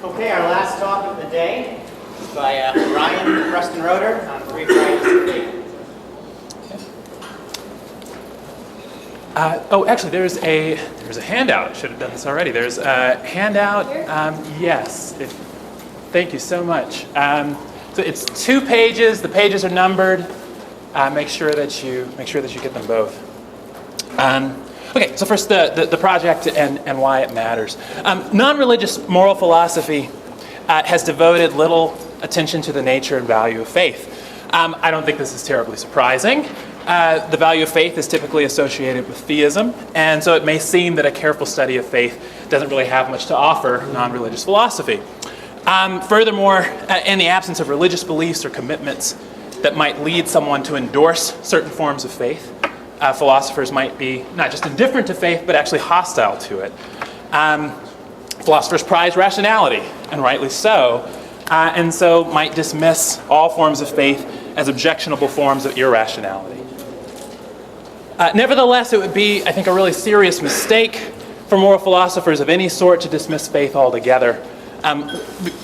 Okay, our last talk of the day is by Ryan Preston-Roedder on 3 varieties of faith. Actually, there's a handout. Should have done this already. There's a handout. Yes. Thank you so much. So it's 2 pages. The pages are numbered. Make sure that you get them both. Okay. So first, the project and why it matters. Non-religious moral philosophy has devoted little attention to the nature and value of faith. I don't think this is terribly surprising. The value of faith is typically associated with theism, and so it may seem that a careful study of faith doesn't really have much to offer non-religious philosophy. Furthermore, in the absence of religious beliefs or commitments that might lead someone to endorse certain forms of faith, philosophers might be not just indifferent to faith, but actually hostile to it. Philosophers prize rationality, and rightly so, and so might dismiss all forms of faith as objectionable forms of irrationality. Nevertheless, it would be, I think, a really serious mistake for moral philosophers of any sort to dismiss faith altogether,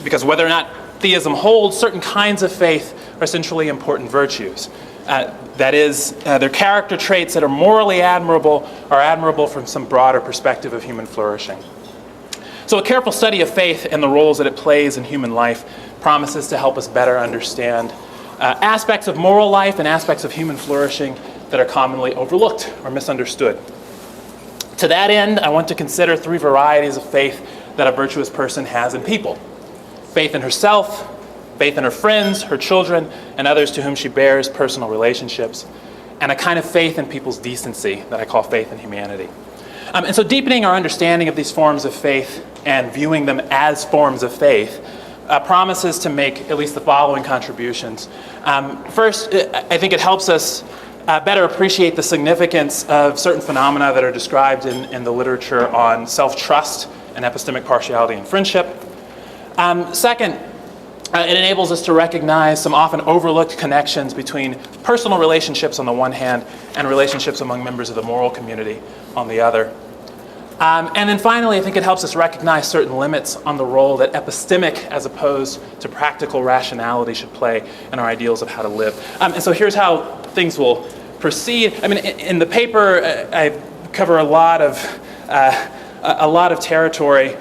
because whether or not theism holds, certain kinds of faith are essentially important virtues. That is, their character traits that are morally admirable are admirable from some broader perspective of human flourishing. So a careful study of faith and the roles that it plays in human life promises to help us better understand aspects of moral life and aspects of human flourishing that are commonly overlooked or misunderstood. To that end, I want to consider 3 varieties of faith that a virtuous person has in people. Faith in herself, faith in her friends, her children, and others to whom she bears personal relationships, and a kind of faith in people's decency that I call faith in humanity. And so deepening our understanding of these forms of faith and viewing them as forms of faith promises to make at least the following contributions. First, I think it helps us better appreciate the significance of certain phenomena that are described in the literature on self-trust and epistemic partiality and friendship. Second, it enables us to recognize some often overlooked connections between personal relationships on the one hand and relationships among members of the moral community on the other. And then finally, I think it helps us recognize certain limits on the role that epistemic as opposed to practical rationality should play in our ideals of how to live. And so here's how things will proceed. I mean, in the paper, I cover a lot of territory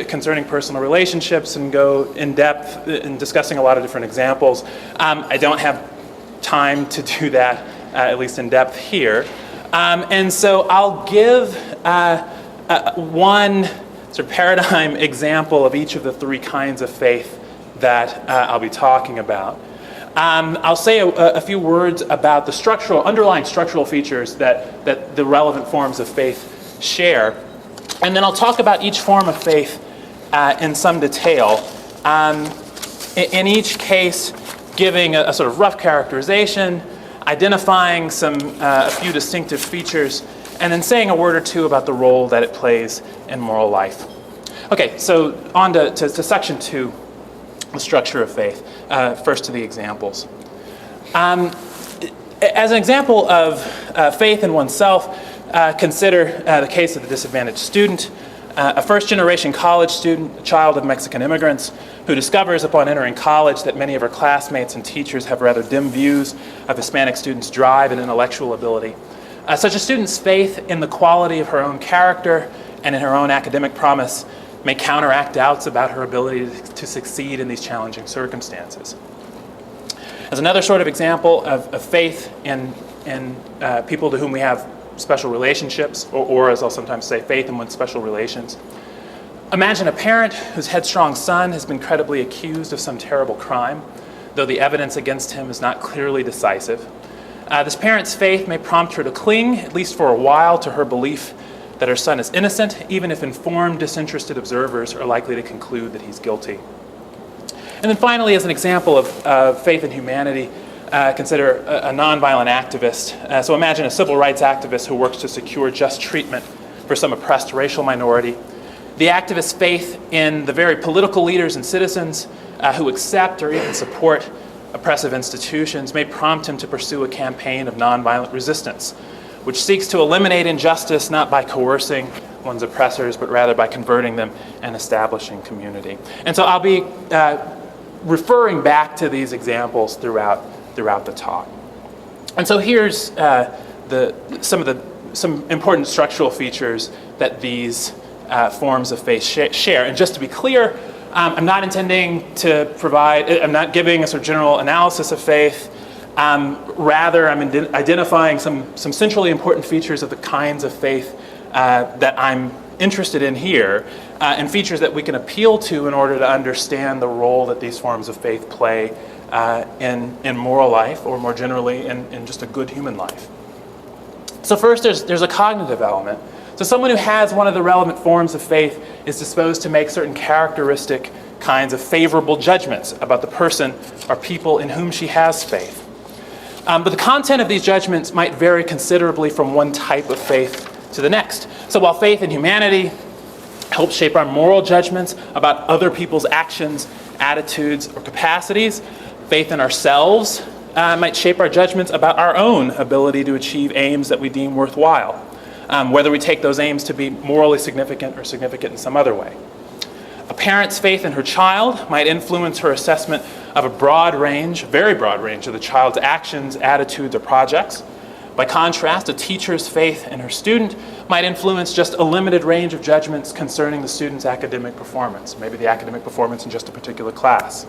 concerning personal relationships and go in depth in discussing a lot of different examples. I don't have time to do that, at least in depth here. And so I'll give one sort of paradigm example of each of the 3 kinds of faith that I'll be talking about. I'll say a few words about the underlying structural features that the relevant forms of faith share. And then I'll talk about each form of faith in some detail. In each case, giving a sort of rough characterization, identifying a few distinctive features, and then saying a word or 2 about the role that it plays in moral life. Okay, so on to section 2, the structure of faith. First to the examples. As an example of faith in oneself, consider the case of the disadvantaged student, a first-generation college student, a child of Mexican immigrants, who discovers upon entering college that many of her classmates and teachers have rather dim views of Hispanic students' drive and intellectual ability. Such a student's faith in the quality of her own character and in her own academic promise may counteract doubts about her ability to succeed in these challenging circumstances. As another sort of example of faith in people to whom we have special relationships, or as I'll sometimes say, faith in one's special relations. Imagine a parent whose headstrong son has been credibly accused of some terrible crime, though the evidence against him is not clearly decisive. This parent's faith may prompt her to cling, at least for a while, to her belief that her son is innocent, even if informed, disinterested observers are likely to conclude that he's guilty. And then finally, as an example of faith in humanity, consider a nonviolent activist. So imagine a civil rights activist who works to secure just treatment for some oppressed racial minority. The activist's faith in the very political leaders and citizens who accept or even support oppressive institutions may prompt him to pursue a campaign of nonviolent resistance, which seeks to eliminate injustice not by coercing one's oppressors, but rather by converting them and establishing community. And so I'll be referring back to these examples throughout the talk. And so here's some important structural features that these forms of faith share. And just to be clear, I'm not intending to I'm not giving a sort of general analysis of faith. Rather, I'm identifying some centrally important features of the kinds of faith that I'm interested in here, and features that we can appeal to in order to understand the role that these forms of faith play in moral life, or more generally in just a good human life. So first, there's a cognitive element. So someone who has one of the relevant forms of faith is disposed to make certain characteristic kinds of favorable judgments about the person or people in whom she has faith. But the content of these judgments might vary considerably from one type of faith to the next. So while faith in humanity helps shape our moral judgments about other people's actions, attitudes, or capacities, faith in ourselves might shape our judgments about our own ability to achieve aims that we deem worthwhile, whether we take those aims to be morally significant or significant in some other way. A parent's faith in her child might influence her assessment of a very broad range of the child's actions, attitudes, or projects. By contrast, a teacher's faith in her student might influence just a limited range of judgments concerning the student's academic performance, maybe the academic performance in just a particular class.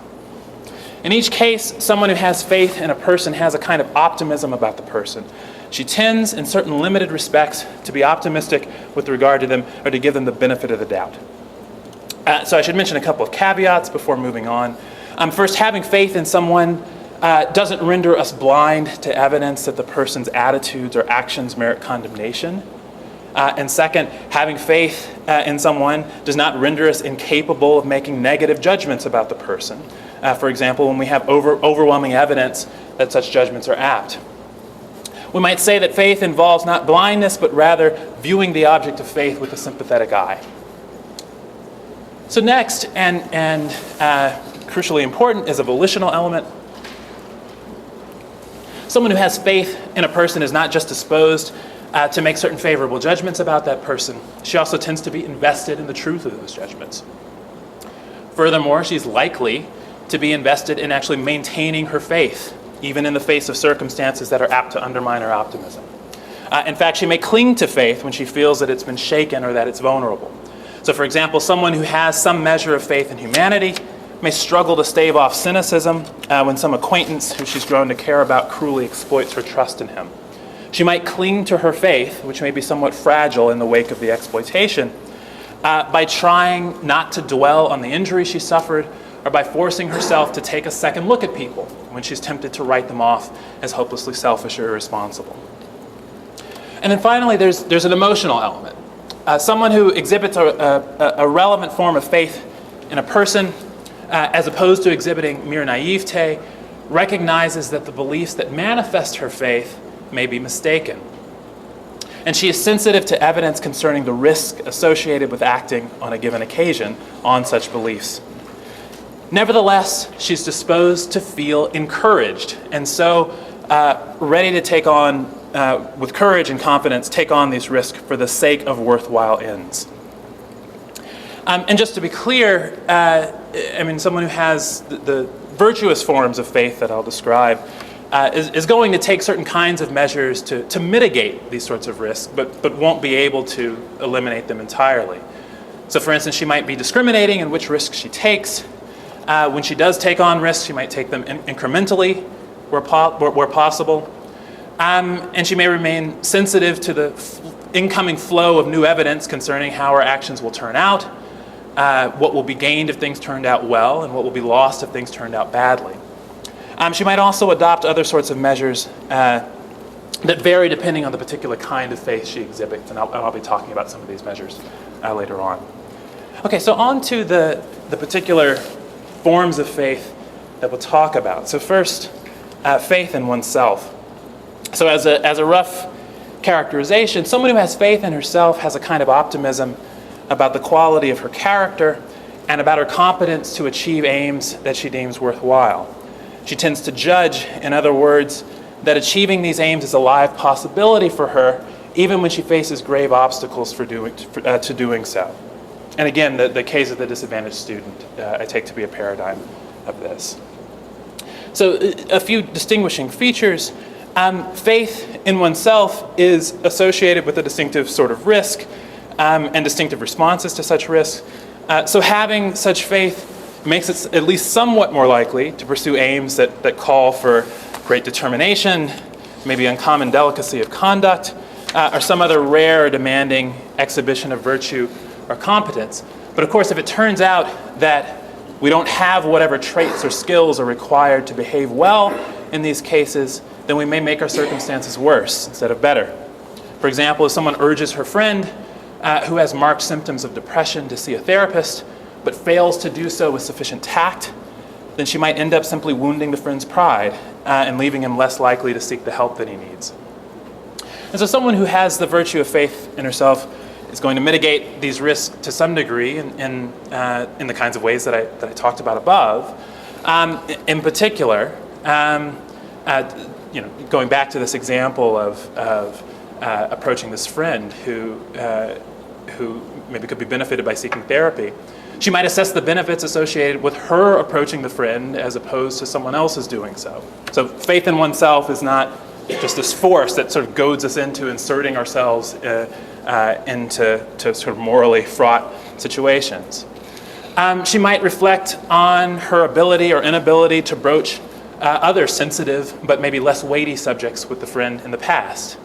In each case, someone who has faith in a person has a kind of optimism about the person. She tends, in certain limited respects, to be optimistic with regard to them, or to give them the benefit of the doubt. So I should mention a couple of caveats before moving on. First, having faith in someone doesn't render us blind to evidence that the person's attitudes or actions merit condemnation. And second, having faith in someone does not render us incapable of making negative judgments about the person. For example, when we have overwhelming evidence that such judgments are apt. We might say that faith involves not blindness, but rather viewing the object of faith with a sympathetic eye. So next, and crucially important, is a volitional element. Someone who has faith in a person is not just disposed to make certain favorable judgments about that person. She also tends to be invested in the truth of those judgments. Furthermore, she's likely to be invested in actually maintaining her faith, even in the face of circumstances that are apt to undermine her optimism. In fact, she may cling to faith when she feels that it's been shaken or that it's vulnerable. So for example, someone who has some measure of faith in humanity may struggle to stave off cynicism when some acquaintance who she's grown to care about cruelly exploits her trust in him. She might cling to her faith, which may be somewhat fragile in the wake of the exploitation, by trying not to dwell on the injury she suffered, or by forcing herself to take a second look at people when she's tempted to write them off as hopelessly selfish or irresponsible. And then finally, there's an emotional element. Someone who exhibits a relevant form of faith in a person, as opposed to exhibiting mere naivete, recognizes that the beliefs that manifest her faith may be mistaken. And she is sensitive to evidence concerning the risk associated with acting on a given occasion on such beliefs. Nevertheless, she's disposed to feel encouraged, and so ready to take on, with courage and confidence, take on these risks for the sake of worthwhile ends. And just to be clear, someone who has the virtuous forms of faith that I'll describe is going to take certain kinds of measures to mitigate these sorts of risks, but won't be able to eliminate them entirely. So for instance, she might be discriminating in which risks she takes. When she does take on risks, she might take them incrementally where possible. And she may remain sensitive to the incoming flow of new evidence concerning how her actions will turn out, what will be gained if things turned out well, and what will be lost if things turned out badly. She might also adopt other sorts of measures that vary depending on the particular kind of faith she exhibits, and I'll be talking about some of these measures later on. Okay, so on to the particular forms of faith that we'll talk about. So first, faith in oneself. So as a rough characterization, someone who has faith in herself has a kind of optimism about the quality of her character and about her competence to achieve aims that she deems worthwhile. She tends to judge, in other words, that achieving these aims is a live possibility for her, even when she faces grave obstacles to doing so. And again, the case of the disadvantaged student I take to be a paradigm of this. So a few distinguishing features. Faith in oneself is associated with a distinctive sort of risk and distinctive responses to such risk. So having such faith makes it at least somewhat more likely to pursue aims that call for great determination, maybe uncommon delicacy of conduct, or some other rare or demanding exhibition of virtue or competence. But of course, if it turns out that we don't have whatever traits or skills are required to behave well in these cases, then we may make our circumstances worse instead of better. For example, if someone urges her friend who has marked symptoms of depression to see a therapist, but fails to do so with sufficient tact, then she might end up simply wounding the friend's pride and leaving him less likely to seek the help that he needs. And so someone who has the virtue of faith in herself is going to mitigate these risks to some degree in the kinds of ways that I talked about above. In particular, going back to this example of approaching this friend who maybe could be benefited by seeking therapy, she might assess the benefits associated with her approaching the friend as opposed to someone else's doing so. So faith in oneself is not just this force that sort of goads us into inserting ourselves into sort of morally fraught situations. She might reflect on her ability or inability to broach other sensitive but maybe less weighty subjects with the friend in the past.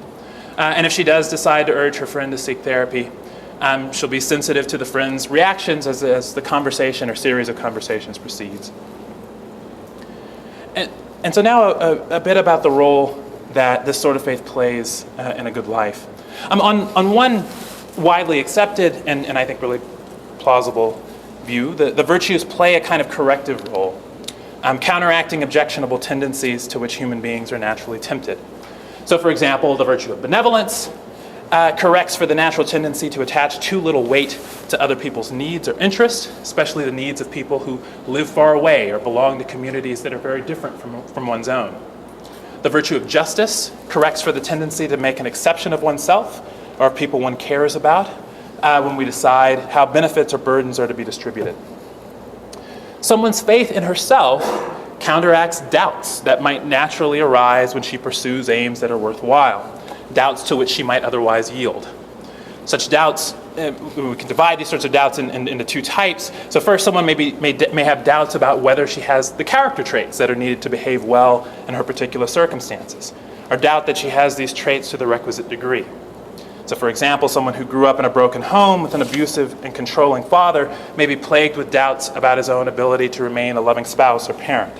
And if she does decide to urge her friend to seek therapy, she'll be sensitive to the friend's reactions as the conversation or series of conversations proceeds. And so now a bit about the role that this sort of faith plays in a good life. On one widely accepted and I think really plausible view, the virtues play a kind of corrective role, counteracting objectionable tendencies to which human beings are naturally tempted. So for example, the virtue of benevolence corrects for the natural tendency to attach too little weight to other people's needs or interests, especially the needs of people who live far away or belong to communities that are very different from one's own. The virtue of justice corrects for the tendency to make an exception of oneself or of people one cares about when we decide how benefits or burdens are to be distributed. Someone's faith in herself counteracts doubts that might naturally arise when she pursues aims that are worthwhile, doubts to which she might otherwise yield. Such doubts, we can divide these sorts of doubts into two types. So first, someone may have doubts about whether she has the character traits that are needed to behave well in her particular circumstances, or doubt that she has these traits to the requisite degree. So for example, someone who grew up in a broken home with an abusive and controlling father may be plagued with doubts about his own ability to remain a loving spouse or parent.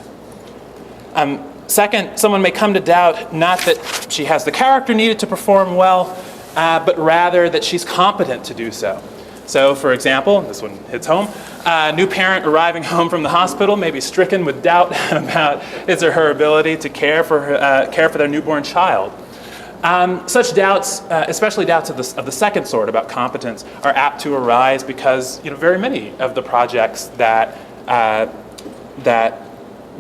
Second, someone may come to doubt not that she has the character needed to perform well, but rather that she's competent to do so. So for example, this one hits home, a new parent arriving home from the hospital may be stricken with doubt about his or her ability to care for their newborn child. Such doubts, especially doubts of the second sort about competence, are apt to arise because very many of the projects that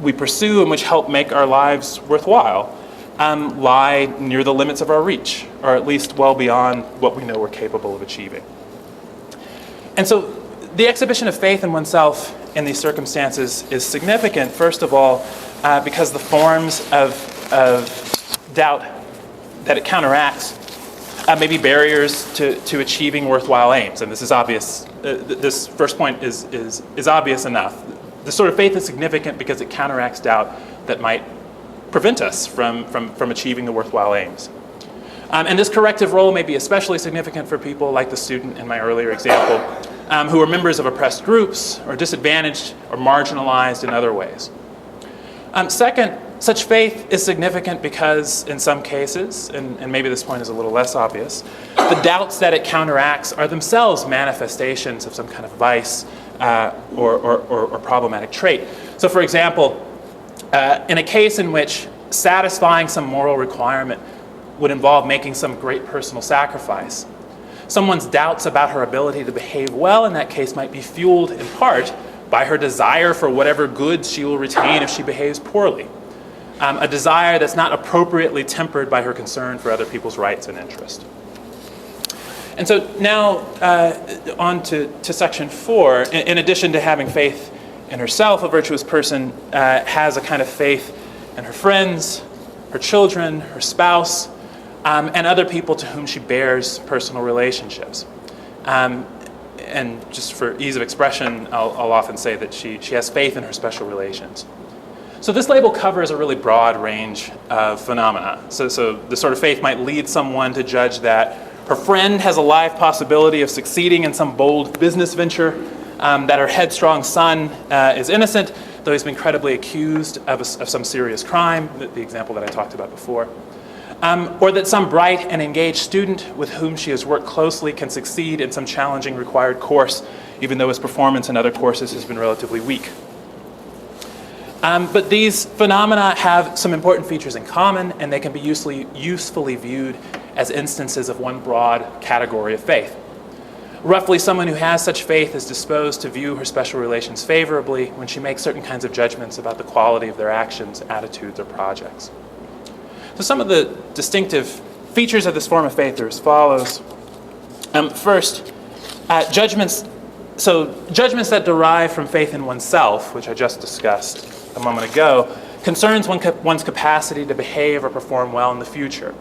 we pursue and which help make our lives worthwhile lie near the limits of our reach, or at least well beyond what we know we're capable of achieving. And so the exhibition of faith in oneself in these circumstances is significant, first of all, because the forms of doubt that it counteracts may be barriers to achieving worthwhile aims. And this is obvious. This first point is obvious enough. The sort of faith is significant because it counteracts doubt that might prevent us from achieving the worthwhile aims. And this corrective role may be especially significant for people like the student in my earlier example, who are members of oppressed groups or disadvantaged or marginalized in other ways. Second, such faith is significant because in some cases, and maybe this point is a little less obvious, the doubts that it counteracts are themselves manifestations of some kind of vice or problematic trait. So for example, in a case in which satisfying some moral requirement would involve making some great personal sacrifice, someone's doubts about her ability to behave well in that case might be fueled in part by her desire for whatever goods she will retain if she behaves poorly, a desire that's not appropriately tempered by her concern for other people's rights and interests. And so now on to section 4. In addition to having faith in herself, a virtuous person has a kind of faith in her friends, her children, her spouse, and other people to whom she bears personal relationships. And just for ease of expression, I'll often say that she has faith in her special relations. So this label covers a really broad range of phenomena. So the sort of faith might lead someone to judge that her friend has a live possibility of succeeding in some bold business venture, that her headstrong son is innocent, though he's been credibly accused of some serious crime, the example that I talked about before. Or that some bright and engaged student with whom she has worked closely can succeed in some challenging required course, even though his performance in other courses has been relatively weak. But these phenomena have some important features in common, and they can be usefully viewed as instances of one broad category of faith. Roughly, someone who has such faith is disposed to view her special relations favorably when she makes certain kinds of judgments about the quality of their actions, attitudes, or projects. So some of the distinctive features of this form of faith are as follows. First, judgments that derive from faith in oneself, which I just discussed a moment ago, concerns one's capacity to behave or perform well in the future.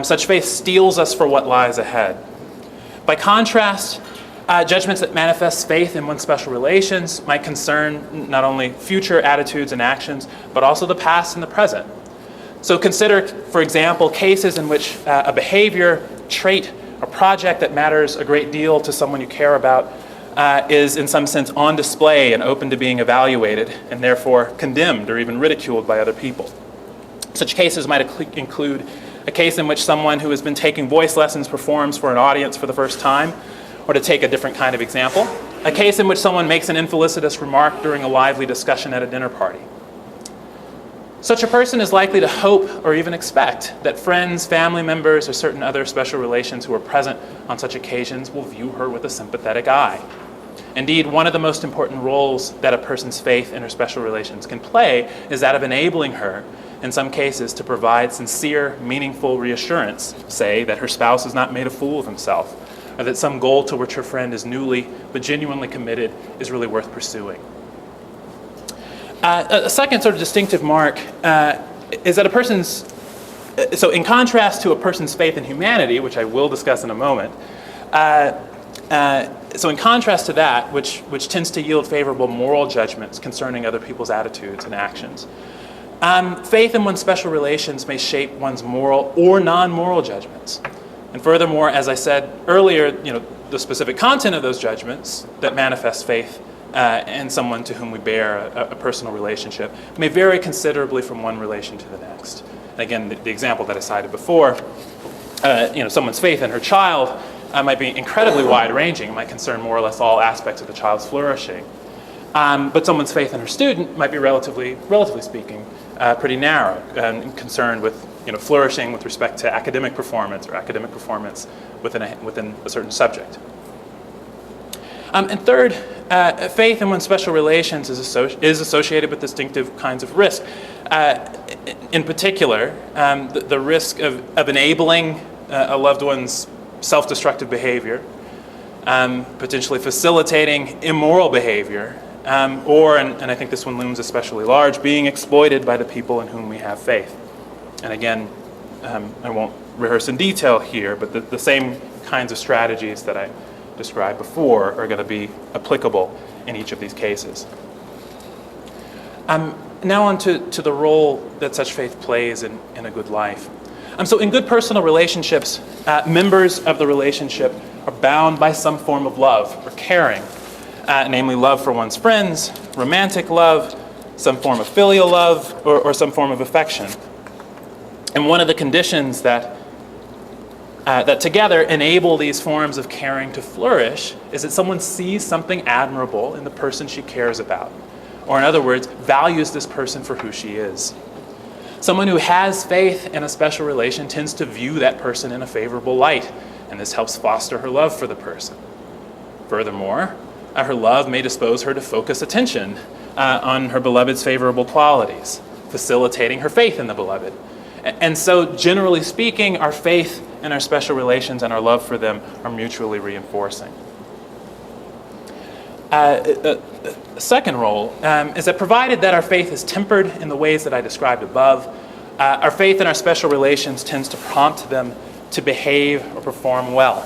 Such faith steels us for what lies ahead. By contrast, judgments that manifest faith in one's special relations might concern not only future attitudes and actions, but also the past and the present. So consider, for example, cases in which a behavior, trait, or project that matters a great deal to someone you care about is in some sense on display and open to being evaluated, and therefore condemned or even ridiculed by other people. Such cases might include a case in which someone who has been taking voice lessons performs for an audience for the first time, or to take a different kind of example, a case in which someone makes an infelicitous remark during a lively discussion at a dinner party. Such a person is likely to hope or even expect that friends, family members, or certain other special relations who are present on such occasions will view her with a sympathetic eye. Indeed, one of the most important roles that a person's faith in her special relations can play is that of enabling her, in some cases, to provide sincere, meaningful reassurance, say that her spouse has not made a fool of himself, or that some goal to which her friend is newly but genuinely committed is really worth pursuing. A second sort of distinctive mark is that a person's, so in contrast to a person's faith in humanity, which I will discuss in a moment, so in contrast to that, which tends to yield favorable moral judgments concerning other people's attitudes and actions, faith in one's special relations may shape one's moral or non-moral judgments. And furthermore, as I said earlier, the specific content of those judgments that manifest faith in someone to whom we bear a personal relationship may vary considerably from one relation to the next. And again, the example that I cited before, someone's faith in her child might be incredibly wide-ranging. It might concern more or less all aspects of the child's flourishing. But someone's faith in her student might be relatively speaking, pretty narrow and concerned with flourishing with respect to academic performance or academic performance within a certain subject. And third, faith in one's special relations is associated with distinctive kinds of risk. In particular, the risk of enabling a loved one's self-destructive behavior, potentially facilitating immoral behavior, or, and I think this one looms especially large, being exploited by the people in whom we have faith. And again, I won't rehearse in detail here, but the same kinds of strategies that I described before are going to be applicable in each of these cases. Now on to the role that such faith plays in a good life. So in good personal relationships, members of the relationship are bound by some form of love or caring, namely love for one's friends, romantic love, some form of filial love, or some form of affection. And one of the conditions that together enable these forms of caring to flourish is that someone sees something admirable in the person she cares about, or in other words, values this person for who she is. Someone who has faith in a special relation tends to view that person in a favorable light, and this helps foster her love for the person. Furthermore, her love may dispose her to focus attention on her beloved's favorable qualities, facilitating her faith in the beloved. And so, generally speaking, our faith and our special relations and our love for them are mutually reinforcing. A second role is that provided that our faith is tempered in the ways that I described above, our faith and our special relations tends to prompt them to behave or perform well.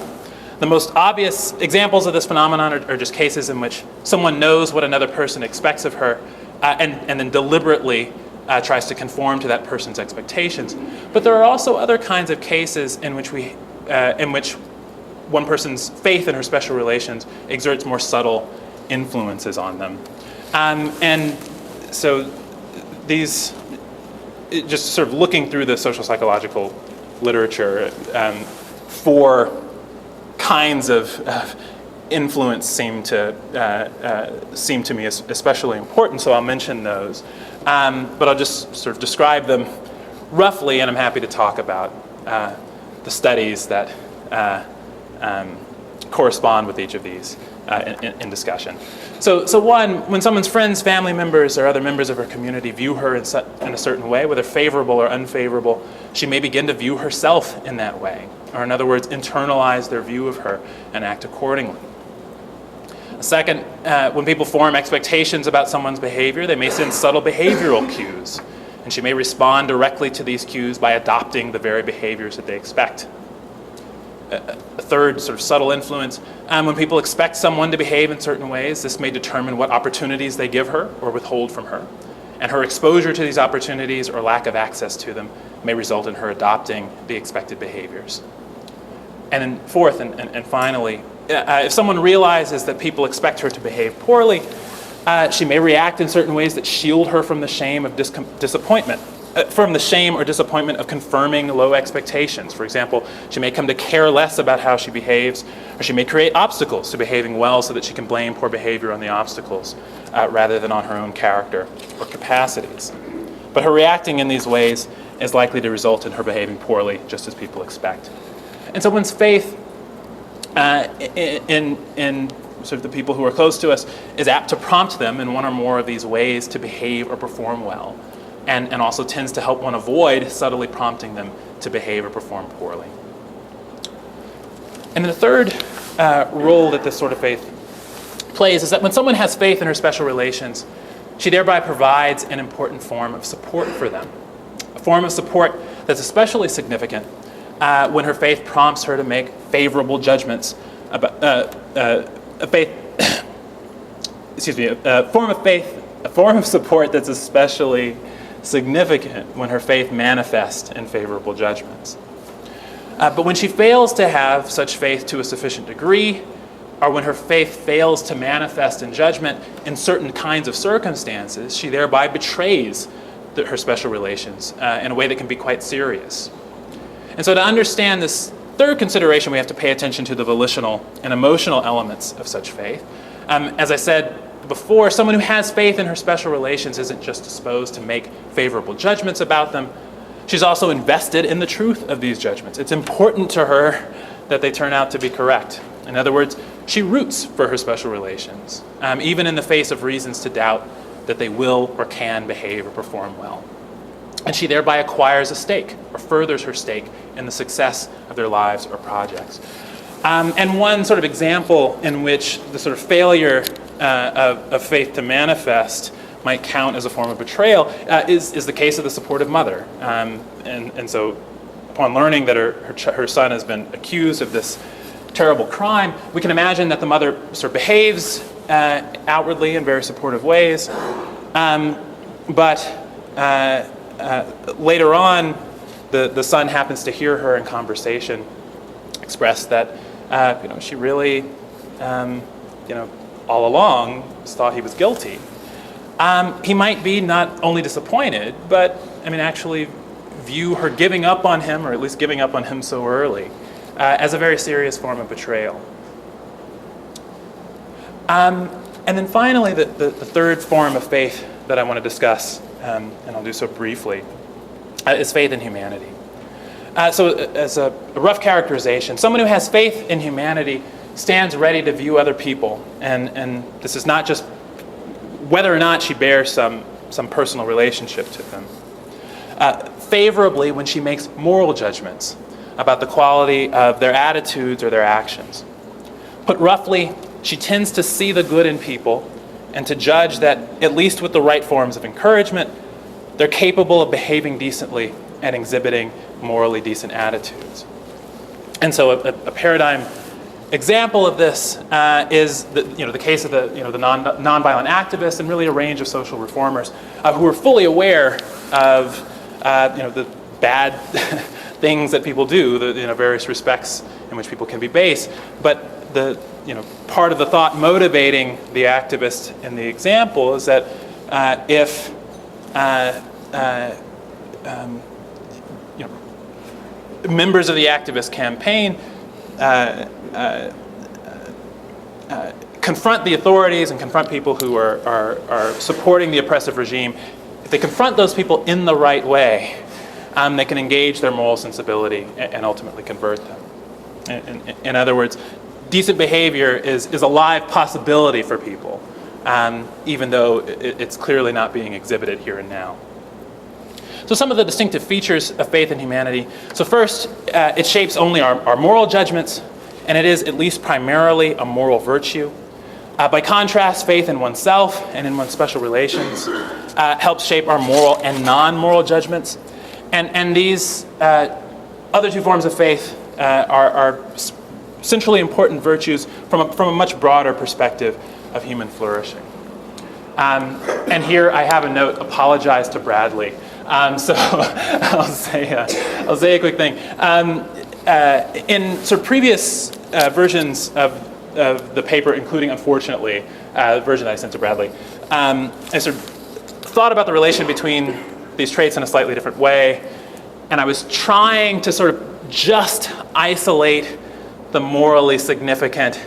The most obvious examples of this phenomenon are just cases in which someone knows what another person expects of her and then deliberately tries to conform to that person's expectations. But there are also other kinds of cases in which one person's faith in her special relations exerts more subtle influences on them. And so these, just sort of looking through the social psychological literature, four kinds of influence seem to me especially important, so I'll mention those. But I'll just sort of describe them roughly, and I'm happy to talk about the studies that correspond with each of these in discussion. So one, when someone's friends, family members, or other members of her community view her in a certain way, whether favorable or unfavorable, she may begin to view herself in that way, or in other words, internalize their view of her and act accordingly. Second, when people form expectations about someone's behavior, they may send subtle behavioral cues, and she may respond directly to these cues by adopting the very behaviors that they expect. A third sort of subtle influence, when people expect someone to behave in certain ways, this may determine what opportunities they give her or withhold from her. And her exposure to these opportunities or lack of access to them may result in her adopting the expected behaviors. And then fourth and finally, if someone realizes that people expect her to behave poorly, she may react in certain ways that shield her from the shame of disappointment. From the shame or disappointment of confirming low expectations. For example, she may come to care less about how she behaves, or she may create obstacles to behaving well so that she can blame poor behavior on the obstacles rather than on her own character or capacities. But her reacting in these ways is likely to result in her behaving poorly, just as people expect. And so one's faith in sort of the people who are close to us is apt to prompt them in one or more of these ways to behave or perform well. And also tends to help one avoid subtly prompting them to behave or perform poorly. And the third role that this sort of faith plays is that when someone has faith in her special relations, she thereby provides an important form of support for them. A form of support that's especially significant when her faith prompts her to make favorable judgments about a form of support that's especially significant when her faith manifests in favorable judgments. But when she fails to have such faith to a sufficient degree, or when her faith fails to manifest in judgment in certain kinds of circumstances, she thereby betrays her special relations in a way that can be quite serious. And so to understand this third consideration, we have to pay attention to the volitional and emotional elements of such faith. As I said before, someone who has faith in her special relations isn't just disposed to make favorable judgments about them. She's also invested in the truth of these judgments. It's important to her that they turn out to be correct. In other words, she roots for her special relations, even in the face of reasons to doubt that they will or can behave or perform well. And she thereby acquires a stake, or furthers her stake in the success of their lives or projects. And one sort of example in which the sort of failure of faith to manifest might count as a form of betrayal is the case of the supportive mother. And so upon learning that her son has been accused of this terrible crime, we can imagine that the mother sort of behaves outwardly in very supportive ways. But later on, the son happens to hear her in conversation express that she really all along thought he was guilty. He might be not only disappointed, but actually view her giving up on him, or at least giving up on him so early, as a very serious form of betrayal. And then finally, the third form of faith that I want to discuss, and I'll do so briefly, is faith in humanity. So as a rough characterization, someone who has faith in humanity stands ready to view other people, and this is not just whether or not she bears some personal relationship to them. favorably when she makes moral judgments about the quality of their attitudes or their actions. Put roughly, she tends to see the good in people and to judge that, at least with the right forms of encouragement, they're capable of behaving decently and exhibiting morally decent attitudes. And so a paradigm example of this is the case of the nonviolent activists and really a range of social reformers who are fully aware of the bad things that people do, the various respects in which people can be base, but the part of the thought motivating the activist in the example is that if members of the activist campaign confront the authorities and confront people who are supporting the oppressive regime, if they confront those people in the right way, they can engage their moral sensibility and ultimately convert them. In other words, decent behavior is a live possibility for people, even though it's clearly not being exhibited here and now. So some of the distinctive features of faith in humanity. So first, it shapes only our moral judgments, and it is at least primarily a moral virtue. By contrast, faith in oneself and in one's special relations helps shape our moral and non-moral judgments. And these other two forms of faith are centrally important virtues from a much broader perspective of human flourishing. And here I have a note, apologize to Bradley. So I'll say a quick thing. In sort of previous versions of the paper, including, unfortunately, the version that I sent to Bradley, I sort of thought about the relation between these traits in a slightly different way, and I was trying to sort of just isolate the morally significant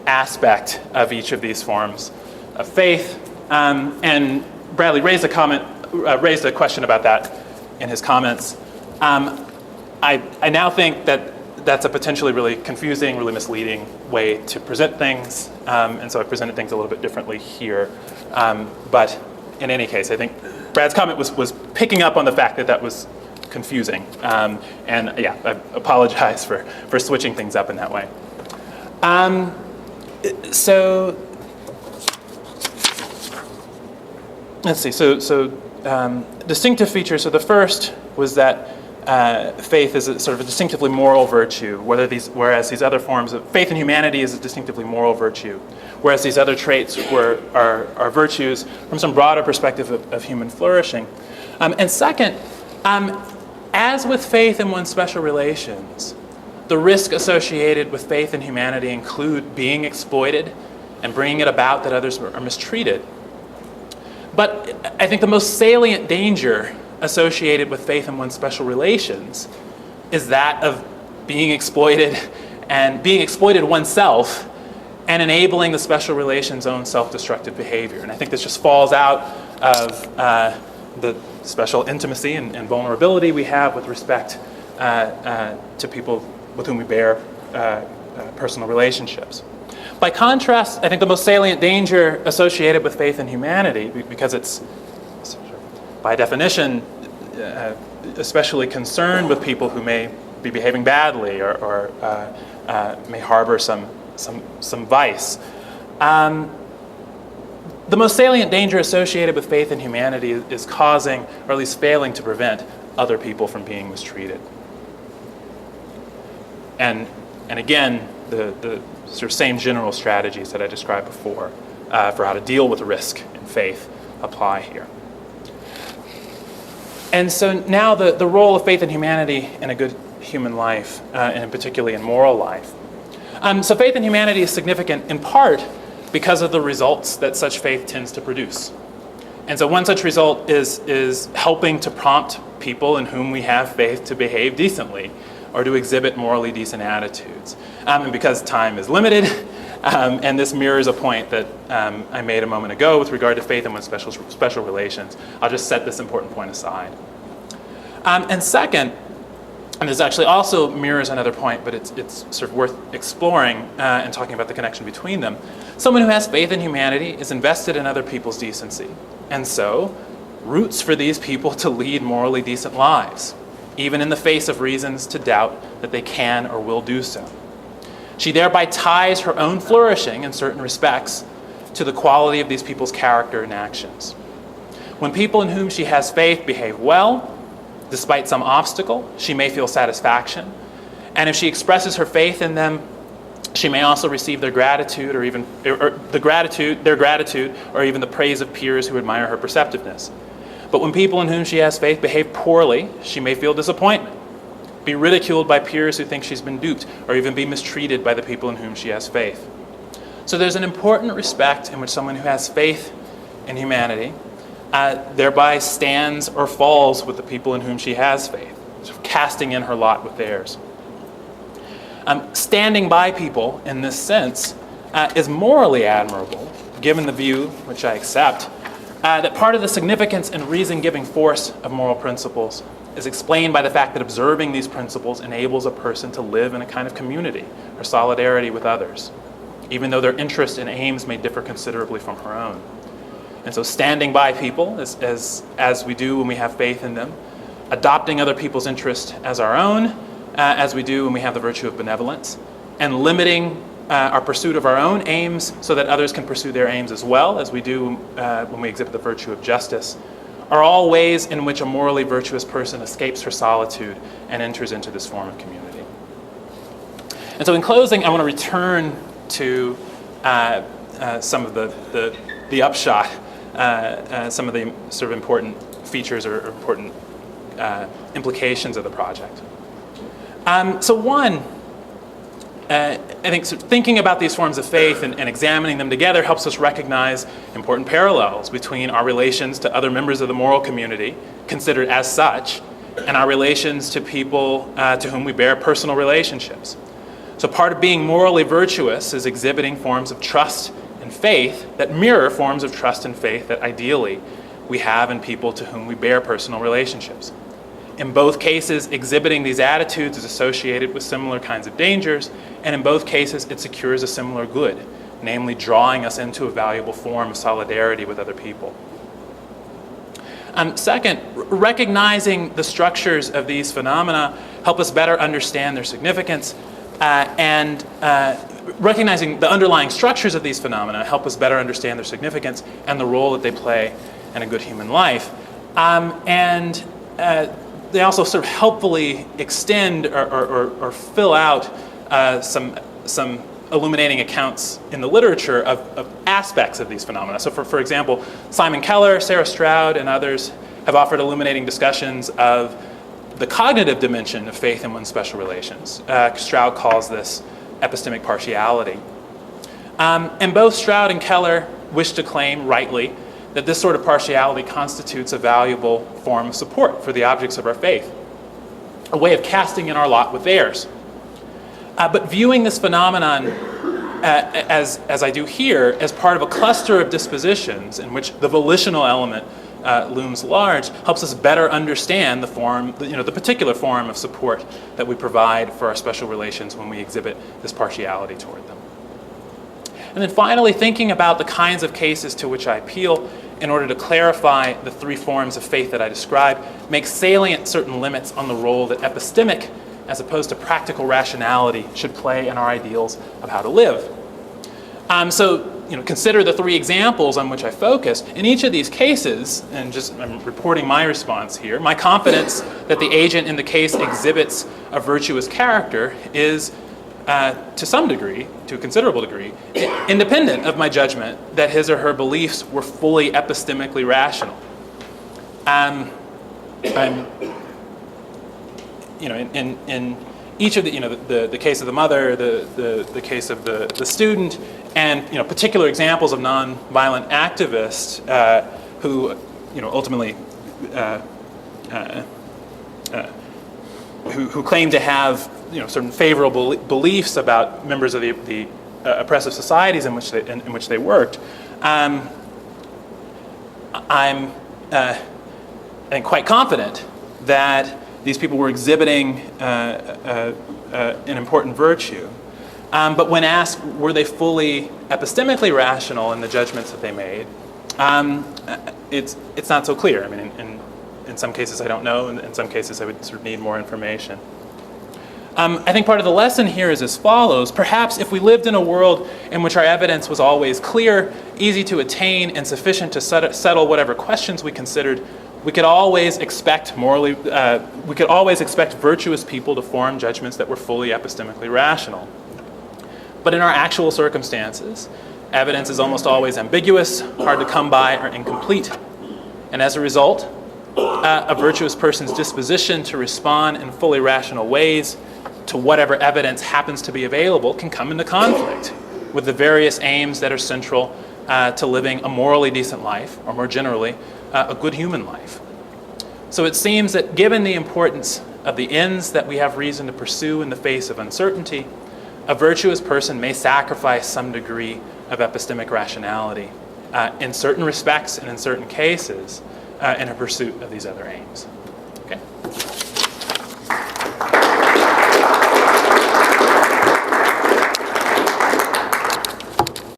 aspect of each of these forms of faith. And Bradley raised a question about that in his comments. I now think that that's a potentially really confusing, really misleading way to present things, and so I presented things a little bit differently here. But in any case, I think Brad's comment was picking up on the fact that was confusing. And yeah, I apologize for switching things up in that way. So let's see. So distinctive features. So the first was that faith is a sort of a distinctively moral virtue, whereas these other forms of faith in humanity is a distinctively moral virtue, whereas these other traits are virtues from some broader perspective of human flourishing. And second, as with faith in one's special relations, the risk associated with faith in humanity include being exploited and bringing it about that others are mistreated. But I think the most salient danger associated with faith in one's special relations is that of being exploited and being exploited oneself and enabling the special relations' own self-destructive behavior. And I think this just falls out of the special intimacy and vulnerability we have with respect to people with whom we bear personal relationships. By contrast, I think the most salient danger associated with faith in humanity, because it's by definition especially concerned with people who may be behaving badly or may harbor some vice. The most salient danger associated with faith in humanity is causing, or at least failing to prevent, other people from being mistreated. And again, the sort of same general strategies that I described before for how to deal with risk in faith apply here. And so now the role of faith in humanity in a good human life, and particularly in moral life. So faith in humanity is significant in part because of the results that such faith tends to produce. And so one such result is helping to prompt people in whom we have faith to behave decently or to exhibit morally decent attitudes. And because time is limited, and this mirrors a point that I made a moment ago with regard to faith and one's special relations, I'll just set this important point aside. And second, and this actually also mirrors another point, but it's sort of worth exploring and talking about the connection between them. Someone who has faith in humanity is invested in other people's decency. And so roots for these people to lead morally decent lives, even in the face of reasons to doubt that they can or will do so. She thereby ties her own flourishing in certain respects to the quality of these people's character and actions. When people in whom she has faith behave well, despite some obstacle, she may feel satisfaction. And if she expresses her faith in them, she may also receive their gratitude or even their gratitude or even the praise of peers who admire her perceptiveness. But when people in whom she has faith behave poorly, she may feel disappointment, be ridiculed by peers who think she's been duped, or even be mistreated by the people in whom she has faith. So there's an important respect in which someone who has faith in humanity thereby stands or falls with the people in whom she has faith, sort of casting in her lot with theirs. Standing by people in this sense is morally admirable, given the view, which I accept, that part of the significance and reason-giving force of moral principles is explained by the fact that observing these principles enables a person to live in a kind of community or solidarity with others, even though their interests and aims may differ considerably from her own. And so standing by people, as we do when we have faith in them, adopting other people's interest as our own, as we do when we have the virtue of benevolence, and limiting our pursuit of our own aims so that others can pursue their aims as well, as we do when we exhibit the virtue of justice, are all ways in which a morally virtuous person escapes her solitude and enters into this form of community. And so in closing, I want to return to some of the upshot, some of the sort of important features or important implications of the project. So one, I think thinking about these forms of faith and examining them together helps us recognize important parallels between our relations to other members of the moral community, considered as such, and our relations to people to whom we bear personal relationships. So part of being morally virtuous is exhibiting forms of trust and faith that mirror forms of trust and faith that ideally we have in people to whom we bear personal relationships. In both cases, exhibiting these attitudes is associated with similar kinds of dangers, and in both cases, it secures a similar good, namely drawing us into a valuable form of solidarity with other people. Second, recognizing the structures of these phenomena help us better understand their significance, and recognizing the underlying structures of these phenomena help us better understand their significance and the role that they play in a good human life. They also sort of helpfully extend or fill out some illuminating accounts in the literature of aspects of these phenomena. So for example, Simon Keller, Sarah Stroud, and others have offered illuminating discussions of the cognitive dimension of faith in one's special relations. Stroud calls this epistemic partiality. And both Stroud and Keller wish to claim, rightly, that this sort of partiality constitutes a valuable form of support for the objects of our faith, a way of casting in our lot with theirs. But viewing this phenomenon, as I do here, as part of a cluster of dispositions in which the volitional element looms large, helps us better understand the form, the particular form of support that we provide for our special relations when we exhibit this partiality toward them. And then finally, thinking about the kinds of cases to which I appeal in order to clarify the three forms of faith that I described, makes salient certain limits on the role that epistemic, as opposed to practical rationality, should play in our ideals of how to live. Consider the three examples on which I focused. In each of these cases, and I'm reporting my response here, my confidence that the agent in the case exhibits a virtuous character is, to some degree, to a considerable degree, independent of my judgment that his or her beliefs were fully epistemically rational. In each of the case of the mother, the case of the student, and particular examples of nonviolent activists who ultimately who claim to have certain favorable beliefs about members of the oppressive societies in which they worked. I'm quite confident that these people were exhibiting an important virtue. But when asked, were they fully epistemically rational in the judgments that they made, It's not so clear. I mean, in some cases I don't know, and in some cases I would sort of need more information. I think part of the lesson here is as follows. Perhaps if we lived in a world in which our evidence was always clear, easy to attain, and sufficient to settle whatever questions we considered, we could always expect virtuous people to form judgments that were fully epistemically rational. But in our actual circumstances, evidence is almost always ambiguous, hard to come by, or incomplete. And as a result, a virtuous person's disposition to respond in fully rational ways to whatever evidence happens to be available can come into conflict with the various aims that are central to living a morally decent life, or more generally, a good human life. So it seems that given the importance of the ends that we have reason to pursue in the face of uncertainty, a virtuous person may sacrifice some degree of epistemic rationality in certain respects and in certain cases in a pursuit of these other aims.